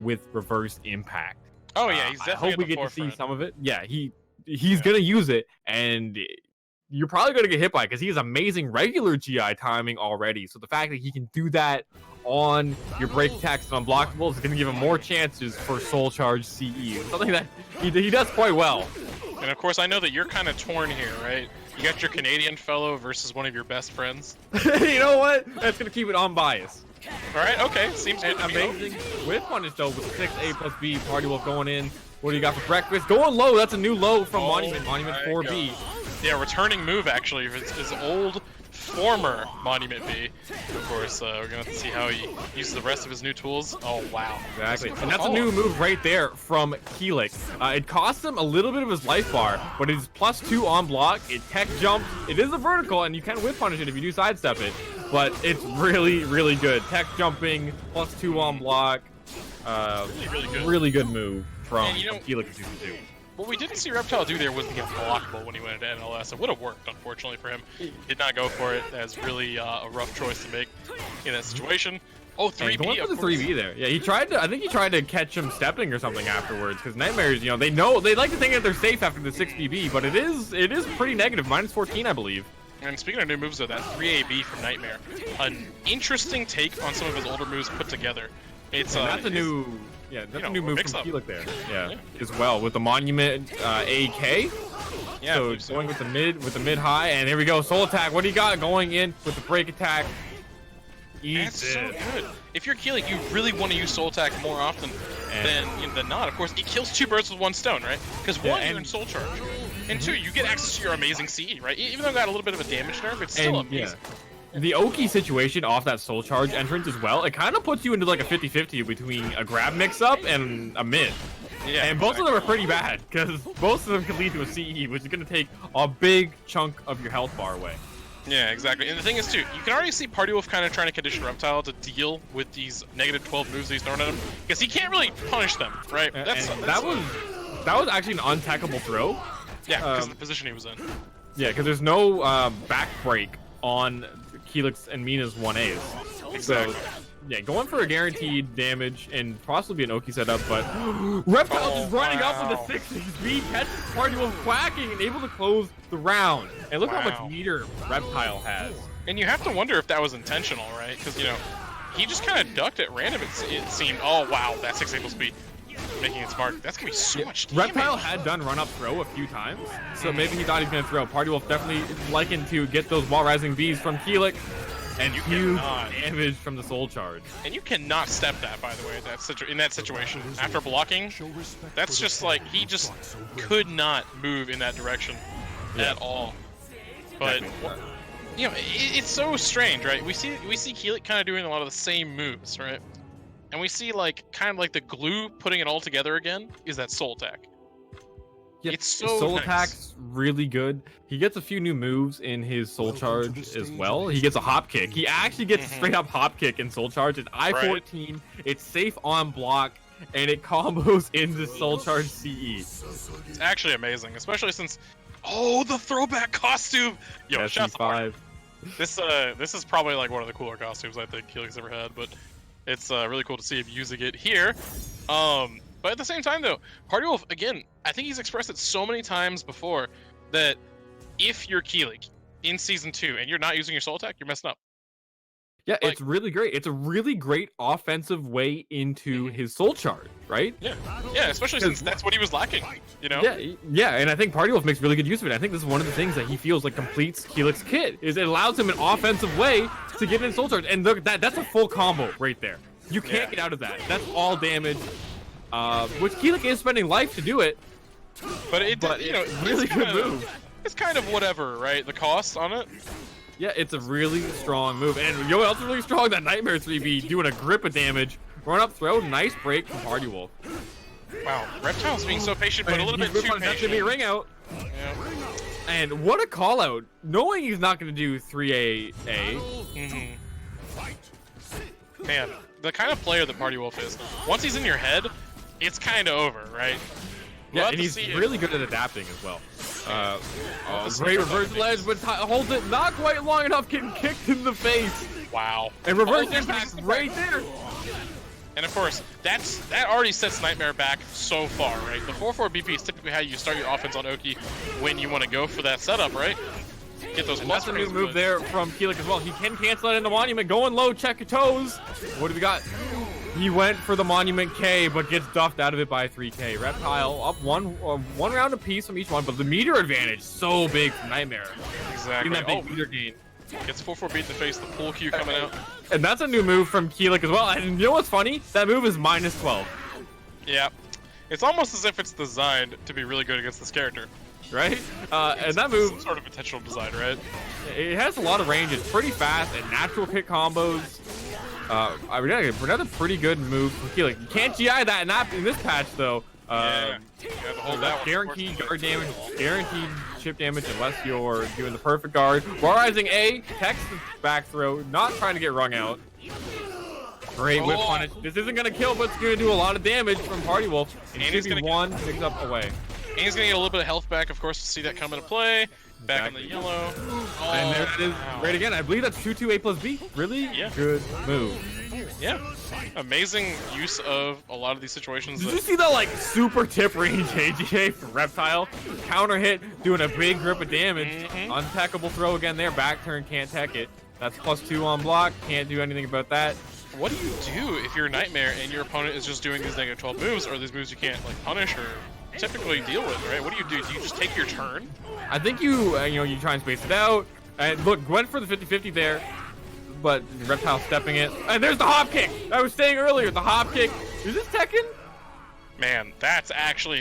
with reverse impact. Oh yeah, he's I definitely hope we at the get to see forefront. some of it. Yeah, he's gonna use it, and you're probably gonna get hit by it because he has amazing regular GI timing already. So the fact that he can do that on your break attacks and unblockables is gonna give him more chances for Soul Charge CE. Something that he does quite well. And of course, I know that you're kind of torn here, right? You got your Canadian fellow versus one of your best friends. You know what? That's gonna keep it unbiased. All right, okay, seems good. Amazing with punish though with 6A plus B. Party Wolf going in. What do you got for breakfast? Going low. That's a new low from Monument 4B. Yeah, returning move actually. His old former Monument B. Of course, we're gonna have to see how he uses the rest of his new tools. Oh wow. Exactly. And that's a new move right there from Kilik. It costs him a little bit of his life bar, but it's +2 on block. It tech jumps. It is a vertical, and you can whip punish it if you do sidestep it. But it's really, really good. Tech jumping, +2 on block. Really good move from Kilik in Season 2. What we didn't see Reptile do there was the unblockable when he went into NLS. It would have worked, unfortunately for him. Did not go for it. As really a rough choice to make in that situation. Oh, 3B. Going for the 3B there. Yeah, he tried to. I think he tried to catch him stepping or something afterwards. Because Nightmares, you know, they like to think that they're safe after the 6BB, but it is pretty negative. -14, I believe. And speaking of new moves, though, that 3AB from Nightmare, an interesting take on some of his older moves put together. It's that's a new. Yeah, that's a new move from Kilik there. Yeah, as well with the Monument AK. Yeah, so going with the mid high, and here we go. Soul attack. What do you got going in with the break attack? That's so good. If you're Kilik, you really want to use Soul attack more often than not. Of course, it kills 2 birds with 1 stone, right? Because one, you're in Soul Charge, and 2, you get access to your amazing CE, right? Even though it got a little bit of a damage nerf, it's still amazing. The Oki situation off that Soul Charge entrance as well, it kind of puts you into like a 50-50 between a grab mix-up and a mid. Yeah, and both of them are pretty bad, because both of them can lead to a CE, which is going to take a big chunk of your health bar away. Yeah, exactly. And the thing is, too, you can already see Party Wolf kind of trying to condition Reptile to deal with these -12 moves that he's throwing at him, because he can't really punish them, right? That was actually an untackable throw. Yeah, because of the position he was in. Yeah, because there's no back break on Kilik's and Mina's 1As. Exactly. So, yeah, going for a guaranteed damage and possibly an Oki setup, but Reptile just running up with a 6B, catches Party Wolf quacking and able to close the round. And look how much meter Reptile has. And you have to wonder if that was intentional, right? Because, you know, he just kind of ducked at random, it seemed. Oh, wow, that 6 equals speed. Making it smart. That's gonna be so much damage. Reptile had done run up throw a few times, so maybe he thought he was gonna throw. Party Wolf definitely liking to get those wall rising Bs from Kilik, and huge damage from the Soul Charge. And you cannot step that, by the way, in that situation. After blocking, that's just like he just could not move in that direction at all. But you know, it's so strange, right? We see Kilik kind of doing a lot of the same moves, right? And we see kind of like the glue putting it all together again is that Soul attack. Yeah, it's so Soul nice. attack's really good. He gets a few new moves in his Soul Charge as well. He gets a hop kick. He actually gets a straight up hop kick in Soul Charge. It's I-14. It's safe on block, and it combos into Soul Charge CE. It's actually amazing, especially since the throwback costume. Yo, shots apart. This is probably like one of the cooler costumes I think Kilik's ever had, but it's really cool to see him using it here. But at the same time, though, Party Wolf, again, I think he's expressed it so many times before that if you're Kilik in Season 2 and you're not using your Soul attack, you're messing up. Yeah, it's really great. It's a really great offensive way into his Soul Charge, right? Yeah, especially since that's what he was lacking, you know? Yeah, and I think Party Wolf makes really good use of it. I think this is one of the things that he feels like completes Kilik's kit, is it allows him an offensive way to get in Soul Charge. And look, that's a full combo right there. You can't get out of that. That's all damage, which Kilik is spending life to do it. But you know, really good move. It's kind of whatever, right? The cost on it. Yeah, it's a really strong move. And you know what else is really strong? That Nightmare 3B doing a grip of damage. Run up throw, nice break from Party Wolf. Wow, Reptile's being so patient, but a little bit too patient. That's gonna be a ring out. Yeah. And what a call out, knowing he's not gonna do 3AA. Man, the kind of player that Party Wolf is, once he's in your head, it's kind of over, right? Yeah, and he's really good at adapting as well. Great reverse ledge, but holds it not quite long enough, getting kicked in the face. Wow. And reverse impact right there. And of course, that already sets Nightmare back so far, right? The 4-4 BP is typically how you start your offense on Oki when you want to go for that setup, right? Get those That's a new move there from Kilik as well. He can cancel it in the Monument. Going low, check your toes. What do we got? He went for the Monument K, but gets duffed out of it by 3K. Reptile up one round apiece from each one, but the meter advantage so big from Nightmare. Exactly. Getting that big meter gain. Gets 4-4 beat in the face, the pull Q coming out. And that's a new move from Kilik as well. And you know what's funny? That move is -12. Yeah. It's almost as if it's designed to be really good against this character. Right? And that move... Some sort of intentional design, right? It has a lot of range. It's pretty fast and natural hit combos. Another pretty good move from Kilik. You can't GI that in this patch, though. Yeah. You have to hold that one, guaranteed guard damage, guaranteed chip damage unless you're doing the perfect guard. Rising A, text the back throw, not trying to get rung out. Great whip punish. This isn't going to kill, but it's going to do a lot of damage from Party Wolf. And he's going to be one mix up away. And he's going to get a little bit of health back, of course, to see that come into play. Back in the yellow. Oh, and there it is, right again. I believe that's 2-2 A plus B. Really good move. Yeah. Amazing use of a lot of these situations. Did you see that, like, super tip range AGA from Reptile? Counter hit, doing a big grip of damage. Untackable throw again there. Back turn, can't tech it. That's +2 on block. Can't do anything about that. What do you do if you're Nightmare and your opponent is just doing these -12 moves, or these moves you can't, like, punish or typically deal with, right? What do? Do you just take your turn? I think you try and space it out. And look, went for the 50-50 there, but Reptile stepping it. And there's the hop kick. I was saying earlier, the hop kick. Is this Tekken? Man, that's actually